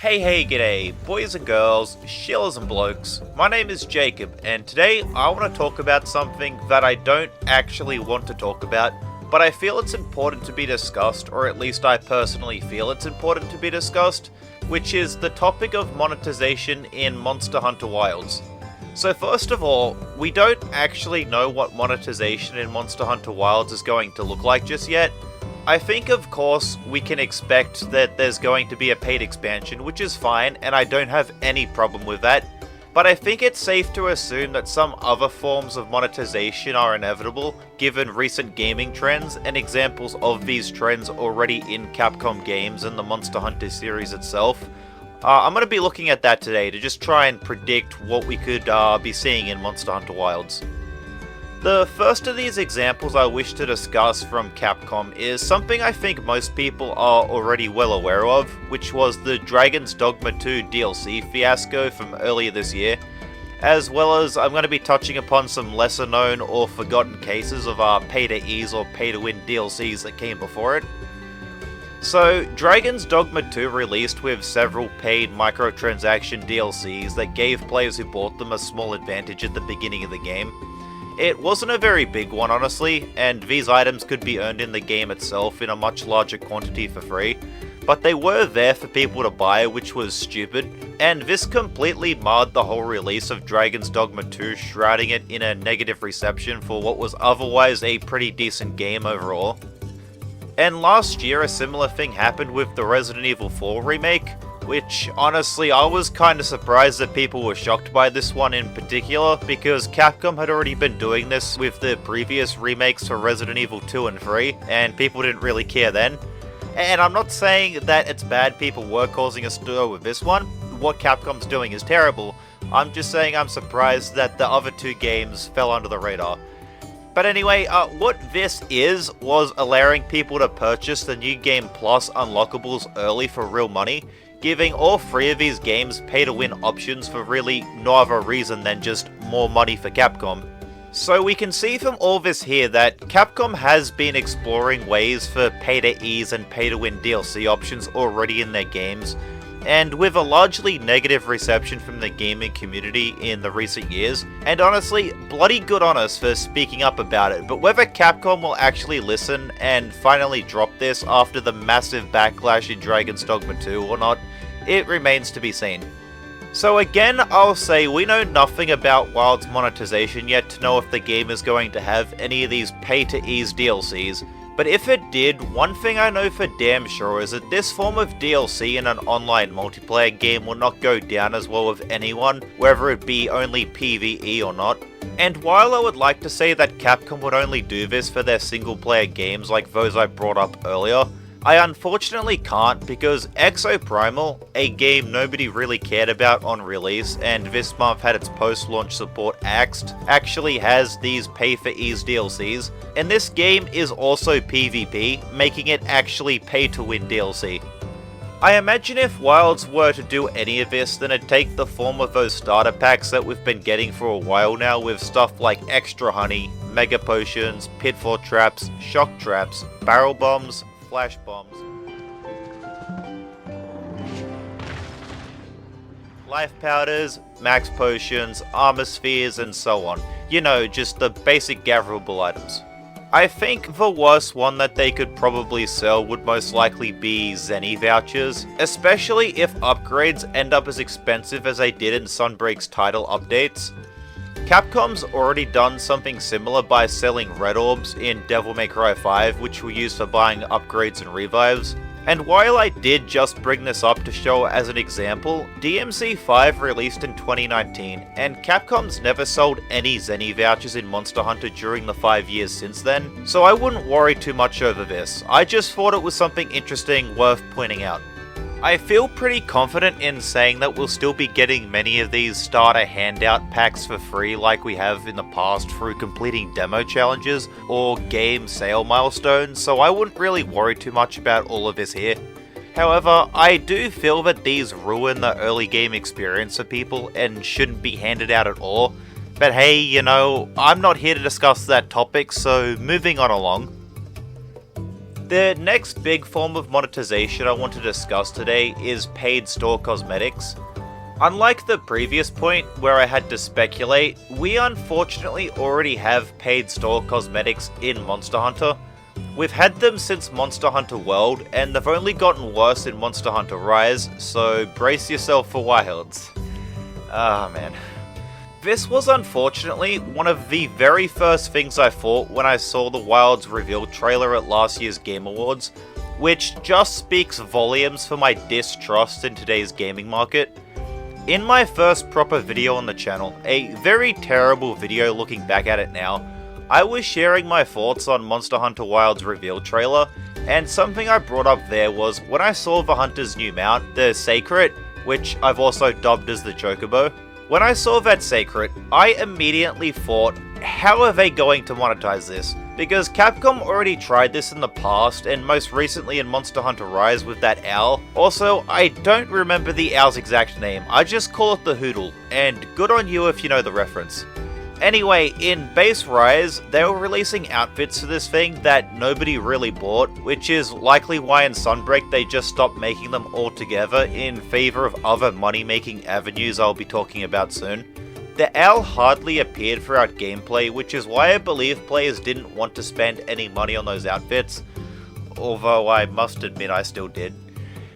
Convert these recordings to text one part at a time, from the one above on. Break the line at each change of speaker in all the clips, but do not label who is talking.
Hey, g'day, boys and girls, shillers and blokes. My name is Jacob, and today I want to talk about something that I don't actually want to talk about, but I feel it's important to be discussed, or at least I personally feel it's important to be discussed, which is the topic of monetization in Monster Hunter Wilds. So first of all, we don't actually know what monetization in Monster Hunter Wilds is going to look like just yet. I think, of course, we can expect that there's going to be a paid expansion, which is fine, and I don't have any problem with that. But I think it's safe to assume that some other forms of monetization are inevitable, given recent gaming trends and examples of these trends already in Capcom games and the Monster Hunter series itself. I'm going to be looking at that today to just try and predict what we could be seeing in Monster Hunter Wilds. The first of these examples I wish to discuss from Capcom is something I think most people are already well aware of, which was the Dragon's Dogma 2 DLC fiasco from earlier this year, as well as I'm going to be touching upon some lesser known or forgotten cases of pay-to-ease or pay-to-win DLCs that came before it. So, Dragon's Dogma 2 released with several paid microtransaction DLCs that gave players who bought them a small advantage at the beginning of the game. It wasn't a very big one, honestly, and these items could be earned in the game itself in a much larger quantity for free, but they were there for people to buy, which was stupid, and this completely marred the whole release of Dragon's Dogma 2, shrouding it in a negative reception for what was otherwise a pretty decent game overall. And last year, a similar thing happened with the Resident Evil 4 remake, which, honestly, I was kinda surprised that people were shocked by this one in particular, because Capcom had already been doing this with the previous remakes for Resident Evil 2 and 3, and people didn't really care then. And I'm not saying that it's bad people were causing a stir with this one. What Capcom's doing is terrible. I'm just saying I'm surprised that the other two games fell under the radar. But anyway, what this was allowing people to purchase the New Game Plus unlockables early for real money, giving all three of these games pay-to-win options for really no other reason than just more money for Capcom. So we can see from all this here that Capcom has been exploring ways for pay-to-ease and pay-to-win DLC options already in their games, and with a largely negative reception from the gaming community in the recent years, and honestly, bloody good on us for speaking up about it, but whether Capcom will actually listen and finally drop this after the massive backlash in Dragon's Dogma 2 or not, it remains to be seen. So again, I'll say we know nothing about Wild's monetization yet to know if the game is going to have any of these pay-to-ease DLCs, but if it did, one thing I know for damn sure is that this form of DLC in an online multiplayer game will not go down as well with anyone, whether it be only PvE or not. And while I would like to say that Capcom would only do this for their single player games like those I brought up earlier, I unfortunately can't, because Exoprimal, a game nobody really cared about on release and this month had its post-launch support axed, actually has these pay-for-ease DLCs, and this game is also PvP, making it actually pay-to-win DLC. I imagine if Wilds were to do any of this, then it'd take the form of those starter packs that we've been getting for a while now, with stuff like extra honey, mega potions, pitfall traps, shock traps, barrel bombs, flash bombs, life powders, max potions, armor spheres, and so on. You know, just the basic gatherable items. I think the worst one that they could probably sell would most likely be Jezzychii vouchers, especially if upgrades end up as expensive as they did in Sunbreak's title updates. Capcom's already done something similar by selling red orbs in Devil May Cry 5, which were used for buying upgrades and revives. And while I did just bring this up to show as an example, DMC5 released in 2019, and Capcom's never sold any Jezzychii vouchers in Monster Hunter during the 5 years since then, so I wouldn't worry too much over this. I just thought it was something interesting worth pointing out. I feel pretty confident in saying that we'll still be getting many of these starter handout packs for free like we have in the past through completing demo challenges or game sale milestones, so I wouldn't really worry too much about all of this here. However, I do feel that these ruin the early game experience for people and shouldn't be handed out at all, but hey, you know, I'm not here to discuss that topic, so moving on along. The next big form of monetization I want to discuss today is paid store cosmetics. Unlike the previous point where I had to speculate, we unfortunately already have paid store cosmetics in Monster Hunter. We've had them since Monster Hunter World, and they've only gotten worse in Monster Hunter Rise, so brace yourself for wilds. Ah man. This was unfortunately one of the very first things I thought when I saw the Wilds reveal trailer at last year's Game Awards, which just speaks volumes for my distrust in today's gaming market. In my first proper video on the channel, a very terrible video looking back at it now, I was sharing my thoughts on Monster Hunter Wilds reveal trailer, and something I brought up there was when I saw the Hunter's new mount, the Sacred, which I've also dubbed as the Chocobo. When I saw that Sacred, I immediately thought, how are they going to monetize this? Because Capcom already tried this in the past, and most recently in Monster Hunter Rise with that owl. Also, I don't remember the owl's exact name, I just call it the Hoodle, and good on you if you know the reference. Anyway, in base Rise, they were releasing outfits for this thing that nobody really bought, which is likely why in Sunbreak they just stopped making them altogether in favor of other money-making avenues I'll be talking about soon. The owl hardly appeared throughout gameplay, which is why I believe players didn't want to spend any money on those outfits, although I must admit I still did.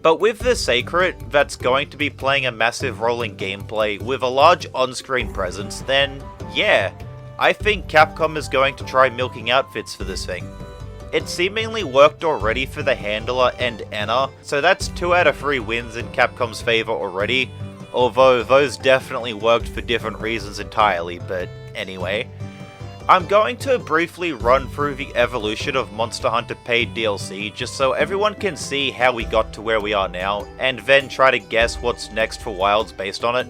But with the Sacred that's going to be playing a massive role in gameplay with a large on-screen presence, then yeah, I think Capcom is going to try milking outfits for this thing. It seemingly worked already for the Handler and Anna, so that's 2 out of 3 wins in Capcom's favour already, although those definitely worked for different reasons entirely, but anyway. I'm going to briefly run through the evolution of Monster Hunter paid DLC just so everyone can see how we got to where we are now, and then try to guess what's next for Wilds based on it.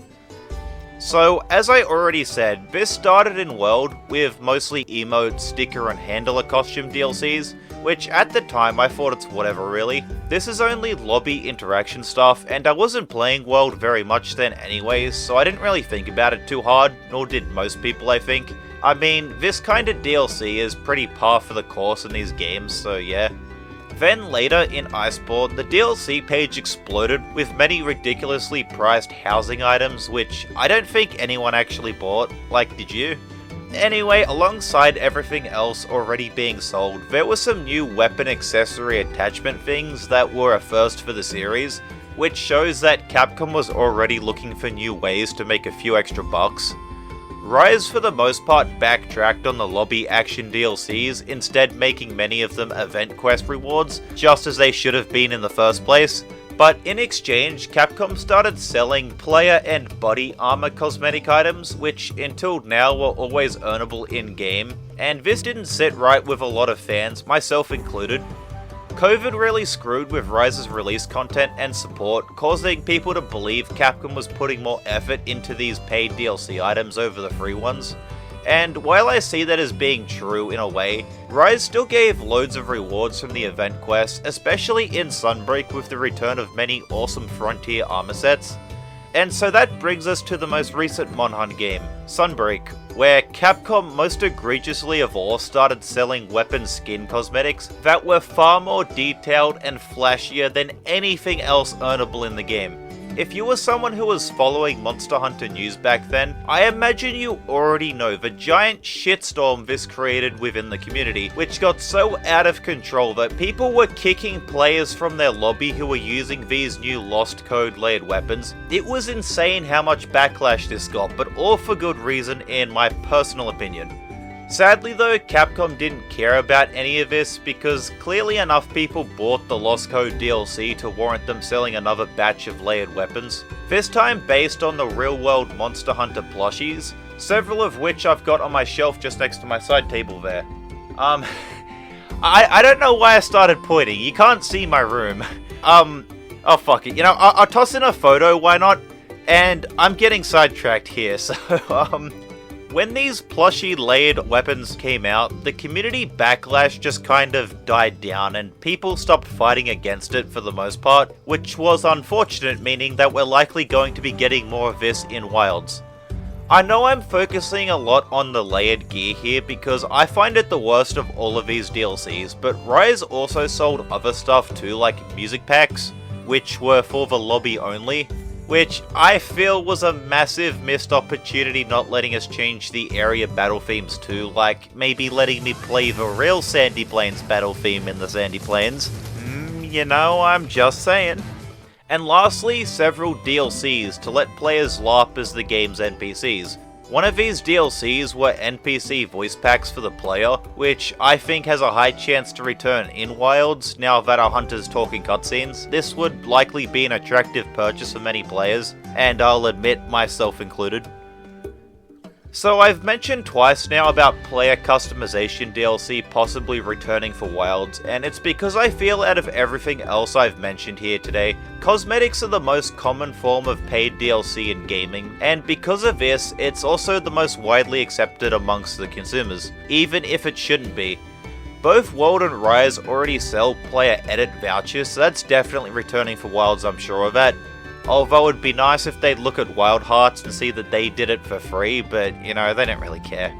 So, as I already said, this started in World with mostly emote, sticker and handler costume DLCs, which at the time I thought it's whatever really. This is only lobby interaction stuff, and I wasn't playing World very much then anyways, so I didn't really think about it too hard, nor did most people I think. I mean, this kind of DLC is pretty par for the course in these games, so yeah. Then later in Iceborne, the DLC page exploded with many ridiculously priced housing items, which I don't think anyone actually bought. Like, did you? Anyway, alongside everything else already being sold, there were some new weapon accessory attachment things that were a first for the series, which shows that Capcom was already looking for new ways to make a few extra bucks. Rise for the most part backtracked on the lobby action DLCs, instead making many of them event quest rewards, just as they should have been in the first place. But in exchange, Capcom started selling player and body armor cosmetic items, which until now were always earnable in-game, and this didn't sit right with a lot of fans, myself included. COVID really screwed with Rise's release content and support, causing people to believe Capcom was putting more effort into these paid DLC items over the free ones. And while I see that as being true in a way, Rise still gave loads of rewards from the event quests, especially in Sunbreak with the return of many awesome Frontier armor sets. And so that brings us to the most recent Mon Hun game, Sunbreak, where Capcom most egregiously of all started selling weapon skin cosmetics that were far more detailed and flashier than anything else earnable in the game. If you were someone who was following Monster Hunter news back then, I imagine you already know the giant shitstorm this created within the community, which got so out of control that people were kicking players from their lobby who were using these new Lost Code layered weapons. It was insane how much backlash this got, but all for good reason in my personal opinion. Sadly though, Capcom didn't care about any of this because clearly enough people bought the Lost Code DLC to warrant them selling another batch of layered weapons. This time based on the real-world Monster Hunter plushies, several of which I've got on my shelf just next to my side table there. I don't know why I started pointing, you can't see my room. Oh fuck it, you know, I'll toss in a photo, why not? And I'm getting sidetracked here, so when these plushie layered weapons came out, the community backlash just kind of died down and people stopped fighting against it for the most part, which was unfortunate, meaning that we're likely going to be getting more of this in Wilds. I know I'm focusing a lot on the layered gear here because I find it the worst of all of these DLCs, but Rise also sold other stuff too, like music packs, which were for the lobby only, which I feel was a massive missed opportunity not letting us change the area battle themes too, like maybe letting me play the real Sandy Plains battle theme in the Sandy Plains. You know, I'm just saying. And lastly, several DLCs to let players LARP as the game's NPCs. One of these DLCs were NPC voice packs for the player, which I think has a high chance to return in Wilds now that our hunters talk in cutscenes. This would likely be an attractive purchase for many players, and I'll admit myself included. So I've mentioned twice now about player customization DLC possibly returning for Wilds, and it's because I feel out of everything else I've mentioned here today, cosmetics are the most common form of paid DLC in gaming, and because of this, it's also the most widely accepted amongst the consumers, even if it shouldn't be. Both World and Rise already sell player edit vouchers, so that's definitely returning for Wilds, I'm sure of that. Although it'd be nice if they'd look at Wild Hearts and see that they did it for free, but you know, they don't really care.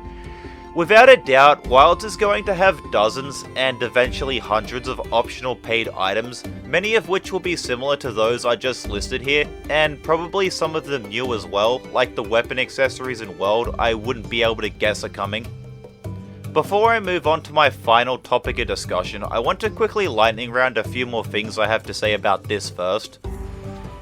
Without a doubt, Wilds is going to have dozens and eventually hundreds of optional paid items, many of which will be similar to those I just listed here, and probably some of them new as well, like the weapon accessories in World I wouldn't be able to guess are coming. Before I move on to my final topic of discussion, I want to quickly lightning round a few more things I have to say about this first.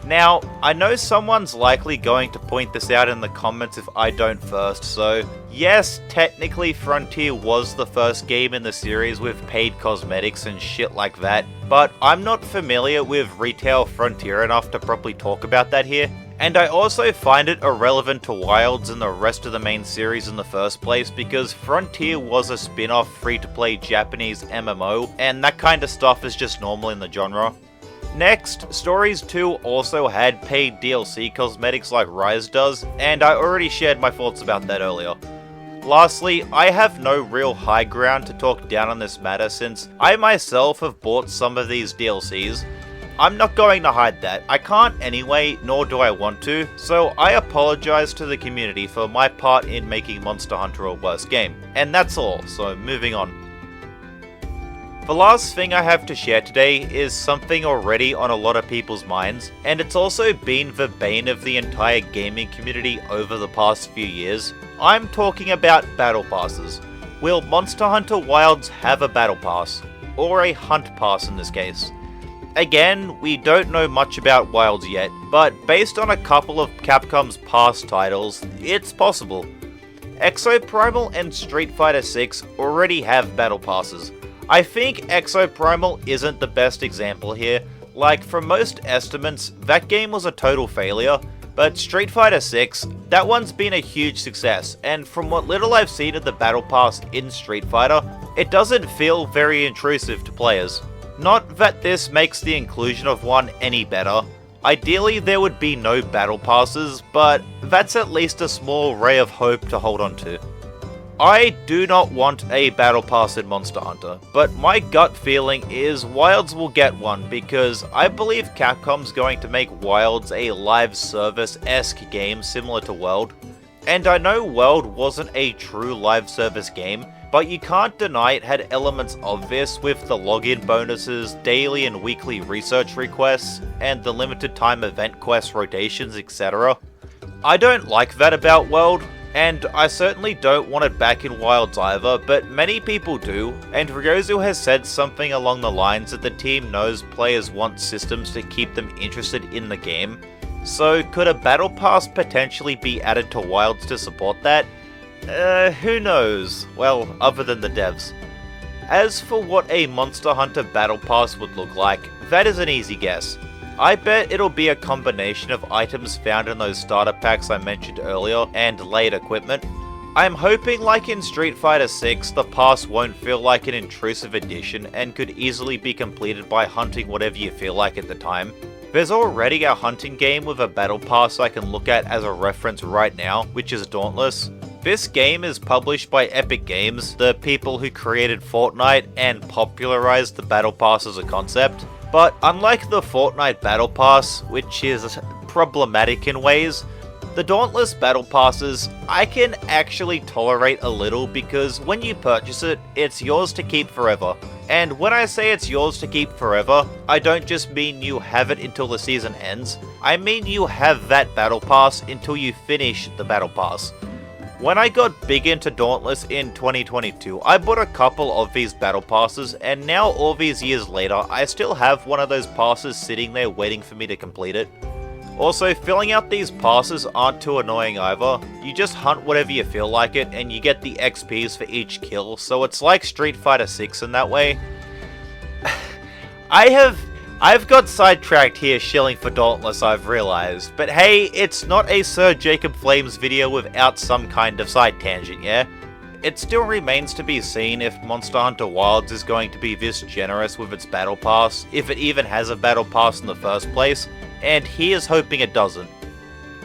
Now, I know someone's likely going to point this out in the comments if I don't first, so yes, technically Frontier was the first game in the series with paid cosmetics and shit like that, but I'm not familiar with retail Frontier enough to properly talk about that here, and I also find it irrelevant to Wilds and the rest of the main series in the first place because Frontier was a spin-off free-to-play Japanese MMO, and that kind of stuff is just normal in the genre. Next, Stories 2 also had paid DLC cosmetics like Rise does, and I already shared my thoughts about that earlier. Lastly, I have no real high ground to talk down on this matter since I myself have bought some of these DLCs. I'm not going to hide that, I can't anyway, nor do I want to, so I apologize to the community for my part in making Monster Hunter a worse game. And that's all, so moving on. The last thing I have to share today is something already on a lot of people's minds, and it's also been the bane of the entire gaming community over the past few years. I'm talking about battle passes. Will Monster Hunter Wilds have a battle pass? Or a hunt pass in this case? Again, we don't know much about Wilds yet, but based on a couple of Capcom's past titles, it's possible. Exoprimal and Street Fighter VI already have battle passes. I think Exoprimal isn't the best example here, like from most estimates, that game was a total failure, but Street Fighter VI, that one's been a huge success, and from what little I've seen of the Battle Pass in Street Fighter, it doesn't feel very intrusive to players. Not that this makes the inclusion of one any better. Ideally there would be no Battle Passes, but that's at least a small ray of hope to hold on to. I do not want a Battle Pass in Monster Hunter, but my gut feeling is Wilds will get one because I believe Capcom's going to make Wilds a live service-esque game similar to World. And I know World wasn't a true live service game, but you can't deny it had elements of this with the login bonuses, daily and weekly research requests, and the limited time event quest rotations, etc. I don't like that about World. And I certainly don't want it back in Wilds either, but many people do, and Ryozu has said something along the lines that the team knows players want systems to keep them interested in the game. So could a Battle Pass potentially be added to Wilds to support that? Who knows? Well, other than the devs. As for what a Monster Hunter Battle Pass would look like, that is an easy guess. I bet it'll be a combination of items found in those starter packs I mentioned earlier and layered equipment. I'm hoping like in Street Fighter VI, the pass won't feel like an intrusive addition and could easily be completed by hunting whatever you feel like at the time. There's already a hunting game with a battle pass I can look at as a reference right now, which is Dauntless. This game is published by Epic Games, the people who created Fortnite and popularized the battle pass as a concept. But unlike the Fortnite Battle Pass, which is problematic in ways, The Dauntless Battle Passes, I can actually tolerate a little because when you purchase it, it's yours to keep forever. And when I say it's yours to keep forever, I don't just mean you have it until the season ends, I mean you have that Battle Pass until you finish the Battle Pass. When I got big into Dauntless in 2022, I bought a couple of these Battle Passes, and now all these years later, I still have one of those passes sitting there waiting for me to complete it. Also, filling out these passes aren't too annoying either. You just hunt whatever you feel like it, and you get the XPs for each kill, so it's like Street Fighter VI in that way. I've got sidetracked here shilling for Dauntless, I've realized, but hey, it's not a Sir Jacob Flames video without some kind of side tangent, yeah? It still remains to be seen if Monster Hunter Wilds is going to be this generous with its Battle Pass, if it even has a Battle Pass in the first place, and here's hoping it doesn't.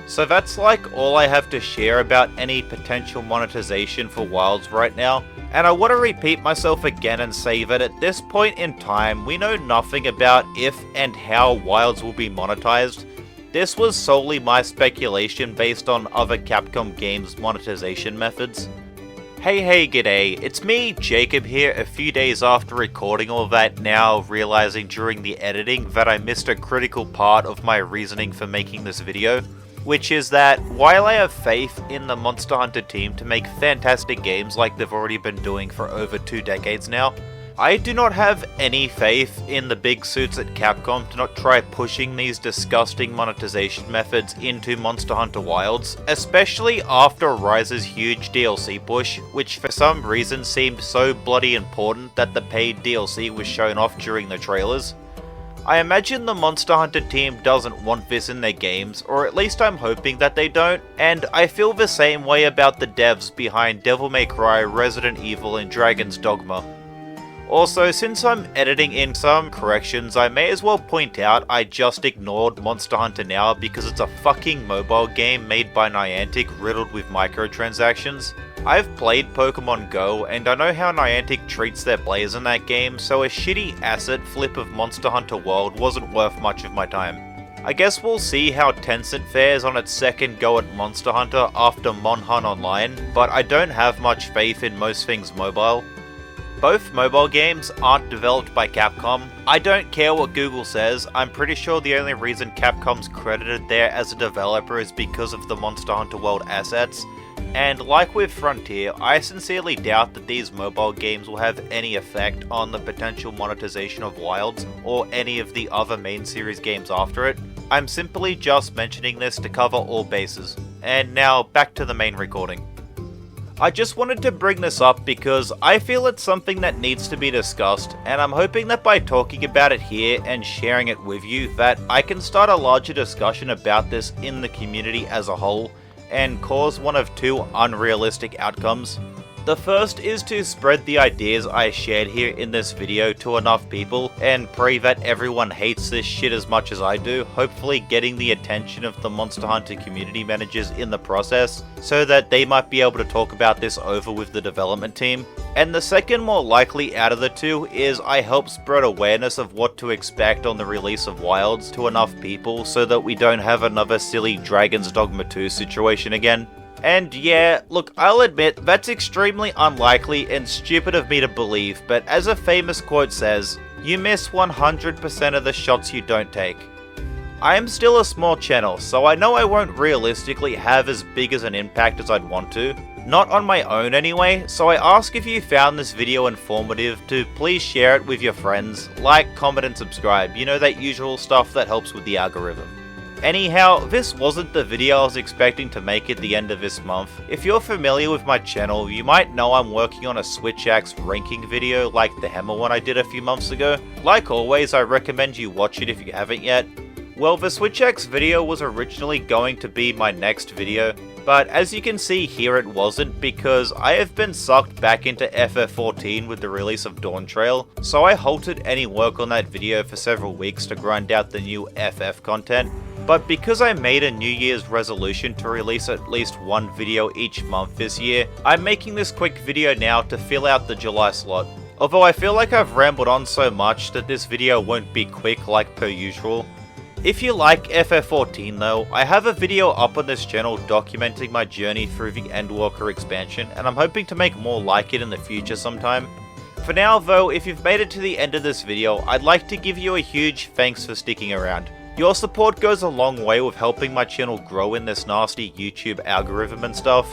So that's like all I have to share about any potential monetization for Wilds right now, and I want to repeat myself again and say that at this point in time, we know nothing about if and how Wilds will be monetized. This was solely my speculation based on other Capcom games' monetization methods. Hey g'day, it's me, Jacob here, a few days after recording all that, now realizing during the editing that I missed a critical part of my reasoning for making this video, which is that while I have faith in the Monster Hunter team to make fantastic games like they've already been doing for over 2 decades now, I do not have any faith in the big suits at Capcom to not try pushing these disgusting monetization methods into Monster Hunter Wilds, especially after Rise's huge DLC push, which for some reason seemed so bloody important that the paid DLC was shown off during the trailers. I imagine the Monster Hunter team doesn't want this in their games, or at least I'm hoping that they don't, and I feel the same way about the devs behind Devil May Cry, Resident Evil, and Dragon's Dogma. Also, since I'm editing in some corrections, I may as well point out I just ignored Monster Hunter Now because it's a fucking mobile game made by Niantic riddled with microtransactions. I've played Pokemon Go, and I know how Niantic treats their players in that game, so a shitty asset flip of Monster Hunter World wasn't worth much of my time. I guess we'll see how Tencent fares on its second go at Monster Hunter after Monhun Online, but I don't have much faith in most things mobile. Both mobile games aren't developed by Capcom. I don't care what Google says, I'm pretty sure the only reason Capcom's credited there as a developer is because of the Monster Hunter World assets. And like with Frontier, I sincerely doubt that these mobile games will have any effect on the potential monetization of Wilds, or any of the other main series games after it. I'm simply just mentioning this to cover all bases. And now, back to the main recording. I just wanted to bring this up because I feel it's something that needs to be discussed, and I'm hoping that by talking about it here and sharing it with you, that I can start a larger discussion about this in the community as a whole, and cause one of 2 unrealistic outcomes. The first is to spread the ideas I shared here in this video to enough people, and pray that everyone hates this shit as much as I do, hopefully getting the attention of the Monster Hunter community managers in the process, so that they might be able to talk about this over with the development team. And the second more likely out of the 2 is I help spread awareness of what to expect on the release of Wilds to enough people so that we don't have another silly Dragon's Dogma 2 situation again. And yeah, look, I'll admit, that's extremely unlikely and stupid of me to believe, but as a famous quote says, you miss 100% of the shots you don't take. I am still a small channel, so I know I won't realistically have as big as an impact as I'd want to. Not on my own anyway, so I ask if you found this video informative to please share it with your friends, like, comment and subscribe, you know, that usual stuff that helps with the algorithm. Anyhow, this wasn't the video I was expecting to make at the end of this month. If you're familiar with my channel, you might know I'm working on a Switch Axe ranking video like the Hammer one I did a few months ago. Like always, I recommend you watch it if you haven't yet. Well, the Switch Axe video was originally going to be my next video, but as you can see here it wasn't because I have been sucked back into FF14 with the release of Dawn Trail, so I halted any work on that video for several weeks to grind out the new FF content. But because I made a New Year's resolution to release at least 1 video each month this year, I'm making this quick video now to fill out the July slot. Although I feel like I've rambled on so much that this video won't be quick like per usual. If you like FF14 though, I have a video up on this channel documenting my journey through the Endwalker expansion, and I'm hoping to make more like it in the future sometime. For now though, if you've made it to the end of this video, I'd like to give you a huge thanks for sticking around. Your support goes a long way with helping my channel grow in this nasty YouTube algorithm and stuff.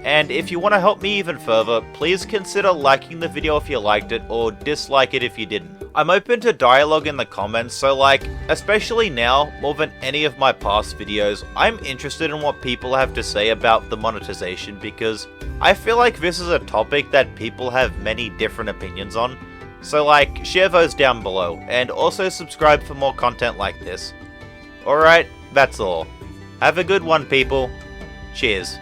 And if you want to help me even further, please consider liking the video if you liked it, or dislike it if you didn't. I'm open to dialogue in the comments, so like, especially now, more than any of my past videos, I'm interested in what people have to say about the monetization, because I feel like this is a topic that people have many different opinions on. So like, share those down below, and also subscribe for more content like this. Alright, that's all. Have a good one, people. Cheers.